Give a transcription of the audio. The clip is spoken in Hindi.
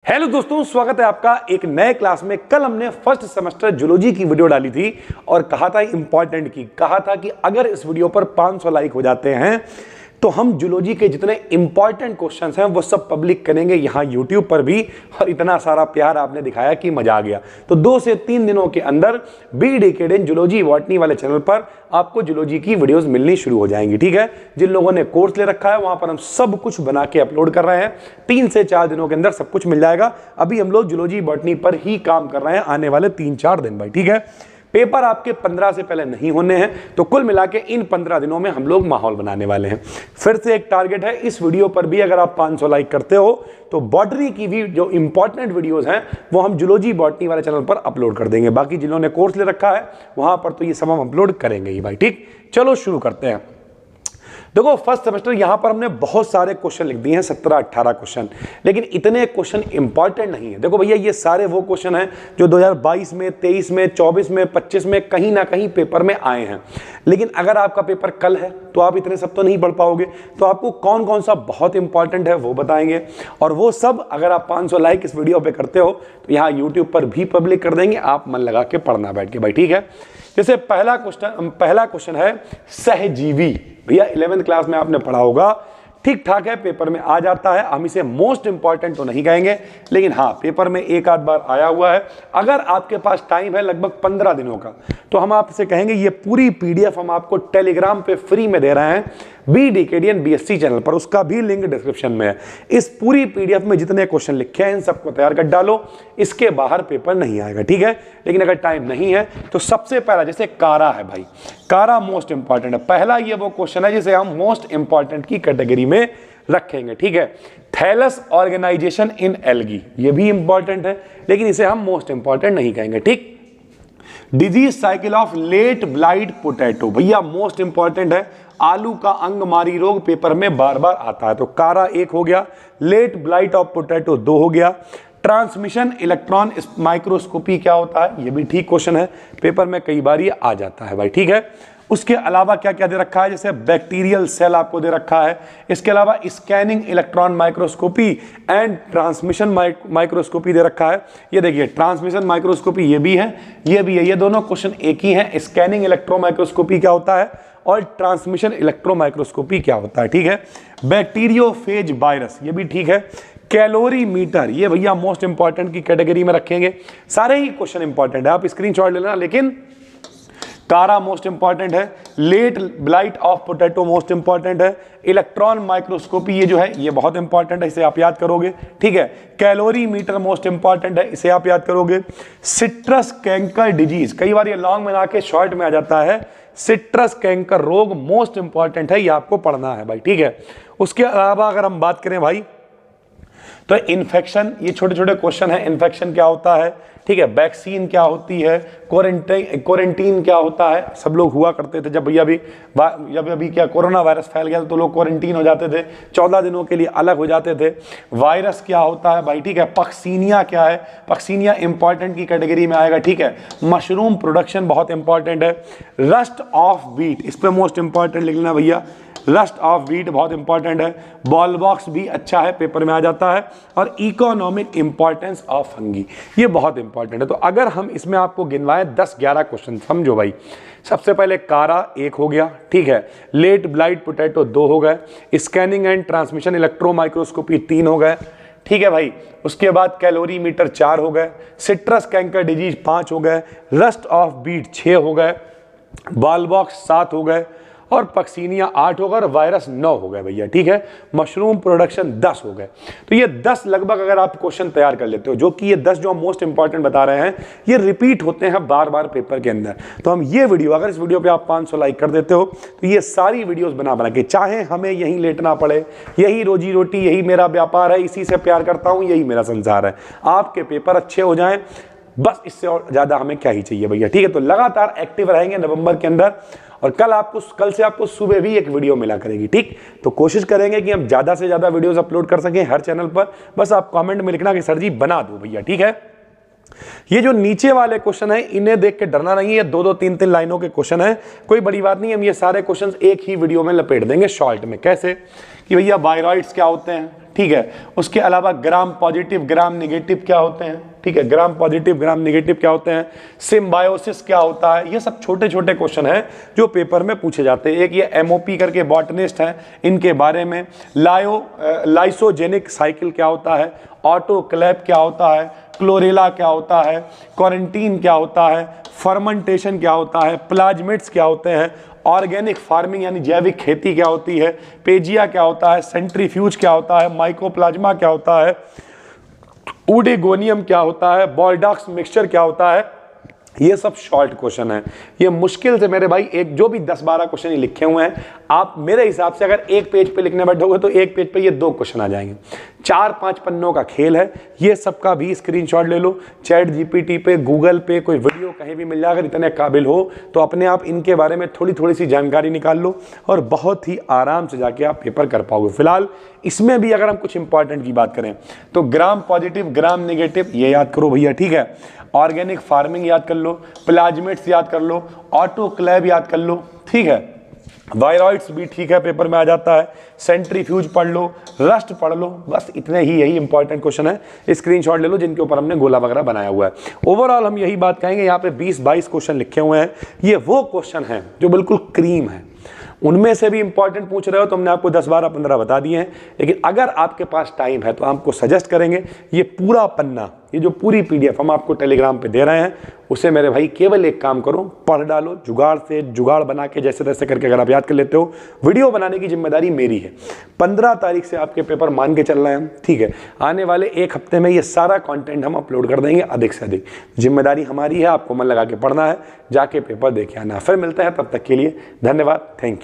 हेलो दोस्तों, स्वागत है आपका एक नए क्लास में। कल हमने फर्स्ट सेमेस्टर जूलॉजी की वीडियो डाली थी और कहा था इंपॉर्टेंट की, कहा था कि अगर इस वीडियो पर 500 लाइक हो जाते हैं तो हम जूलॉजी के जितने इंपॉर्टेंट क्वेश्चंस हैं वो सब पब्लिक करेंगे यहाँ यूट्यूब पर भी। और इतना सारा प्यार आपने दिखाया कि मजा आ गया। तो 2 से 3 दिनों के अंदर बी डिकेड इन जूलॉजी बॉटनी वाले चैनल पर आपको जूलॉजी की वीडियोस मिलनी शुरू हो जाएंगी। ठीक है, जिन लोगों ने कोर्स ले रखा है वहां पर हम सब कुछ बना के अपलोड कर रहे हैं। 3 से 4 दिनों के अंदर सब कुछ मिल जाएगा। अभी हम लोग जूलॉजी बॉटनी पर ही काम कर रहे हैं आने वाले 3-4 दिन भाई। ठीक है, पेपर आपके 15 से पहले नहीं होने हैं, तो कुल मिला के इन 15 दिनों में हम लोग माहौल बनाने वाले हैं। फिर से एक टारगेट है, इस वीडियो पर भी अगर आप 500 लाइक करते हो तो बॉटनी की भी जो इंपॉर्टेंट वीडियोस हैं वो हम जूलॉजी बॉटनी वाले चैनल पर अपलोड कर देंगे। बाकी जिन्होंने कोर्स ले रखा है वहां पर तो ये सब हम अपलोड करेंगे ही भाई। ठीक, चलो शुरू करते हैं। देखो, फर्स्ट सेमेस्टर यहां पर हमने बहुत सारे क्वेश्चन लिख दिए हैं, 17-18 क्वेश्चन, लेकिन इतने क्वेश्चन इंपॉर्टेंट नहीं है। देखो भैया, ये सारे वो क्वेश्चन हैं जो 2022 में, 23 में, 24 में, 25 में कहीं ना कहीं पेपर में आए हैं। लेकिन अगर आपका पेपर कल है तो आप इतने सब तो नहीं पढ़ पाओगे, तो आपको कौन कौन सा बहुत इंपॉर्टेंट है वो बताएंगे। और वो सब अगर आप 500 लाइक इस वीडियो पे करते हो तो यहाँ यूट्यूब पर भी पब्लिक कर देंगे। आप मन लगा के पढ़ना बैठ के भाई। ठीक है, जैसे पहला क्वेश्चन है सहजीवी। भैया 11th क्लास में आपने पढ़ा होगा, ठीक ठाक है, पेपर में आ जाता है। हम इसे मोस्ट इंपॉर्टेंट तो नहीं कहेंगे, लेकिन हाँ पेपर में एक आध बार आया हुआ है। अगर आपके पास टाइम है लगभग 15 दिनों का, तो हम आपसे कहेंगे ये पूरी पीडीएफ हम आपको टेलीग्राम पे फ्री में दे रहे हैं बी डिकेडियन बीएससी चैनल पर, उसका भी लिंक डिस्क्रिप्शन में है। इस पूरी पीडीएफ में जितने क्वेश्चन लिखे हैं इन सबको तैयार कर डालो, इसके बाहर पेपर नहीं आएगा। ठीक है, लेकिन अगर टाइम नहीं है तो सबसे पहला जैसे कारा है भाई, कारा मोस्ट इंपॉर्टेंट है। पहला ये वो क्वेश्चन है जिसे हम मोस्ट इंपॉर्टेंट की कैटेगरी में रखेंगे। ठीक है, थैलस ऑर्गेनाइजेशन इन एल्गी, ये भी इंपॉर्टेंट है लेकिन इसे हम मोस्ट इंपॉर्टेंट नहीं कहेंगे। ठीक, disease cycle of late blight potato, भैया मोस्ट इंपॉर्टेंट है। आलू का अंगमारी रोग पेपर में बार बार आता है, तो कारा 1 हो गया, लेट ब्लाइट ऑफ पोटैटो 2 हो गया। ट्रांसमिशन इलेक्ट्रॉन माइक्रोस्कोपी क्या होता है, ये भी ठीक क्वेश्चन है, पेपर में कई बार ये आ जाता है भाई। ठीक है, उसके अलावा क्या क्या दे रखा है, जैसे बैक्टीरियल सेल आपको दे रखा है। इसके अलावा scanning electron microscopy and transmission microscopy दे रखा है। ये देखिए, ट्रांसमिशन माइक्रोस्कोपी ये भी है, ये भी है, ये दोनों क्वेश्चन एक ही हैं। स्कैनिंग इलेक्ट्रॉन माइक्रोस्कोपी क्या होता है और ट्रांसमिशन इलेक्ट्रॉन माइक्रोस्कोपी क्या होता है। ठीक है, बैक्टीरियोफेज वायरस, ये भी ठीक है। कैलोरीमीटर, ये भैया मोस्ट इंपॉर्टेंट की कैटेगरी में रखेंगे। सारे ही क्वेश्चन इंपॉर्टेंट है, आप स्क्रीनशॉट ले लेना। लेकिन कारा मोस्ट इंपॉर्टेंट है, late blight of potato most important है, इलेक्ट्रॉन माइक्रोस्कोपी ये जो है ये बहुत इंपॉर्टेंट है, इसे आप याद करोगे। ठीक है, कैलोरीमीटर मोस्ट इंपॉर्टेंट है, इसे आप याद करोगे। सिट्रस कैंकर डिजीज, कई बार ये लॉन्ग में आके शॉर्ट में आ जाता है। सिट्रस कैंकर रोग मोस्ट इंपॉर्टेंट है, ये आपको पढ़ना है भाई। ठीक है, उसके अलावा अगर हम बात करें भाई तो इन्फेक्शन, ये छोटे छोटे क्वेश्चन है। इन्फेक्शन क्या होता है, ठीक है, वैक्सीन क्या होती है, क्वारंटीन क्या होता है। सब लोग हुआ करते थे जब अभी क्या कोरोना वायरस फैल गया तो लोग क्वारंटीन हो जाते थे, 14 दिनों के लिए अलग हो जाते थे। वायरस क्या होता है भाई, ठीक है। पक्सीनिया क्या है, पक्सीनिया इंपॉर्टेंट की कैटेगरी में आएगा। ठीक है, मशरूम प्रोडक्शन बहुत इंपॉर्टेंट है। रस्ट ऑफ व्हीट, इस पर मोस्ट इंपॉर्टेंट लिख लेना भैया, रस्ट ऑफ व्हीट बहुत इंपॉर्टेंट है। बॉल बॉक्स भी अच्छा है, पेपर में आ जाता है। और इकोनॉमिक इंपॉर्टेंस ऑफ फंगी, ये बहुत इंपॉर्टेंट है। तो अगर हम इसमें आपको गिनवाएं 10-11 क्वेश्चन, समझो भाई। सबसे पहले कारा 1 हो गया, ठीक है। लेट ब्लाइट पोटैटो 2 हो गए। Scanning and transmission electro microscopy 3 हो गए, ठीक है भाई। उसके बाद कैलोरीमीटर 4 हो गए। सिट्रस कैंकर डिजीज 5 हो गए। रस्ट ऑफ व्हीट 6 हो गए। बॉल बॉक्स 7 हो गए और पक्सीनिया 8 हो गए और वायरस 9 हो गए भैया। ठीक है, मशरूम प्रोडक्शन 10 हो गए। तो ये 10 लगभग अगर आप क्वेश्चन तैयार कर लेते हो, जो कि ये 10 जो हम मोस्ट इंपॉर्टेंट बता रहे हैं ये रिपीट होते हैं बार बार पेपर के अंदर। तो हम ये वीडियो, अगर इस वीडियो पे आप 500 लाइक कर देते हो तो ये सारी वीडियोस बना के, चाहे हमें यहीं लेटना पड़े, यही रोजी रोटी, यही मेरा व्यापार है, इसी से प्यार करता हूँ, यही मेरा संसार है, आपके पेपर अच्छे हो जाएं, बस इससे और ज्यादा हमें क्या ही चाहिए भैया। ठीक है, तो लगातार एक्टिव रहेंगे नवंबर के अंदर। और कल से आपको सुबह भी एक वीडियो मिला करेगी। ठीक, तो कोशिश करेंगे कि हम ज्यादा से ज्यादा वीडियोस अपलोड कर सकें हर चैनल पर। बस आप कमेंट में लिखना कि सर जी बना दो भैया। ठीक है, ये जो नीचे वाले क्वेश्चन है इन्हें देख के डरना नहीं है, 2-2, 3-3 लाइनों के क्वेश्चन है, कोई बड़ी बात नहीं। हम ये सारे क्वेश्चन एक ही वीडियो में लपेट देंगे शॉर्ट में। कैसे कि भैया वायरॉइड्स क्या होते हैं, ठीक है। उसके अलावा ग्राम पॉजिटिव ग्राम नेगेटिव क्या होते हैं, ठीक है, ग्राम पॉजिटिव ग्राम नेगेटिव क्या होते हैं, सिम्बायोसिस क्या होता है। ये सब छोटे छोटे क्वेश्चन हैं जो पेपर में पूछे जाते हैं। एक ये एमओपी करके बॉटनिस्ट हैं, इनके बारे में। लाइसोजेनिक साइकिल क्या होता है, ऑटोक्लेव क्या होता है, क्लोरेला क्या होता है, क्वारंटीन क्या होता है, फर्मेंटेशन क्या होता है, प्लाज्मिड्स क्या होते हैं, ऑर्गेनिक फार्मिंग यानी जैविक खेती क्या होती है, पेजिया क्या होता है, सेंट्रीफ्यूज क्या होता है, माइकोप्लाज्मा क्या होता है, ऊडेगोनियम क्या होता है, बॉल्डॉक्स मिक्सचर क्या होता है। ये सब शॉर्ट क्वेश्चन है। ये मुश्किल से मेरे भाई एक जो भी 10-12 क्वेश्चन ही लिखे हुए हैं, आप मेरे हिसाब से अगर एक पेज पे लिखने बैठोगे तो एक पेज पे ये 2 क्वेश्चन आ जाएंगे। 4-5 पन्नों का खेल है। ये सबका भी स्क्रीनशॉट ले लो, चैट जीपीटी पे, गूगल पे, कोई वीडियो कहीं भी मिल जाए। अगर इतने काबिल हो तो अपने आप इनके बारे में थोड़ी थोड़ी सी जानकारी निकाल लो और बहुत ही आराम से जाके आप पेपर कर पाओगे। फिलहाल इसमें भी अगर हम कुछ इंपॉर्टेंट की बात करें तो ग्राम पॉजिटिव ग्राम नेगेटिव ये याद करो भैया, ठीक है। ऑर्गेनिक फार्मिंग याद कर लो, प्लाज्मिड्स याद कर लो, ऑटोक्लेव याद कर लो, ठीक है। वायरॉइड्स भी ठीक है, पेपर में आ जाता है। सेंट्रीफ्यूज पढ़ लो, रस्ट पढ़ लो, बस इतने ही, यही इंपॉर्टेंट क्वेश्चन है। स्क्रीनशॉट ले लो जिनके ऊपर हमने गोला वगैरह बनाया हुआ है। ओवरऑल हम यही बात कहेंगे, यहाँ पे 20-22 क्वेश्चन लिखे हुए हैं। ये वो क्वेश्चन हैं जो बिल्कुल क्रीम है। उनमें से भी इंपॉर्टेंट पूछ रहे हो तो हमने आपको 10, 12, 15 बता दिए हैं। लेकिन अगर आपके पास टाइम है तो आपको सजेस्ट करेंगे ये पूरा पन्ना, ये जो पूरी पीडीएफ हम आपको टेलीग्राम पे दे रहे हैं, उसे मेरे भाई केवल एक काम करो, पढ़ डालो, जुगाड़ से जुगाड़ बना के जैसे तैसे करके अगर आप याद कर लेते हो। वीडियो बनाने की जिम्मेदारी मेरी है। 15 तारीख से आपके पेपर मान के चल रहे हैं, ठीक है। आने वाले 1 हफ्ते में ये सारा कंटेंट हम अपलोड कर देंगे अधिक से अधिक। जिम्मेदारी हमारी है, आपको मन लगा के पढ़ना है, जाके पेपर देके आना। फिर मिलते हैं, तब तक के लिए धन्यवाद, थैंक यू।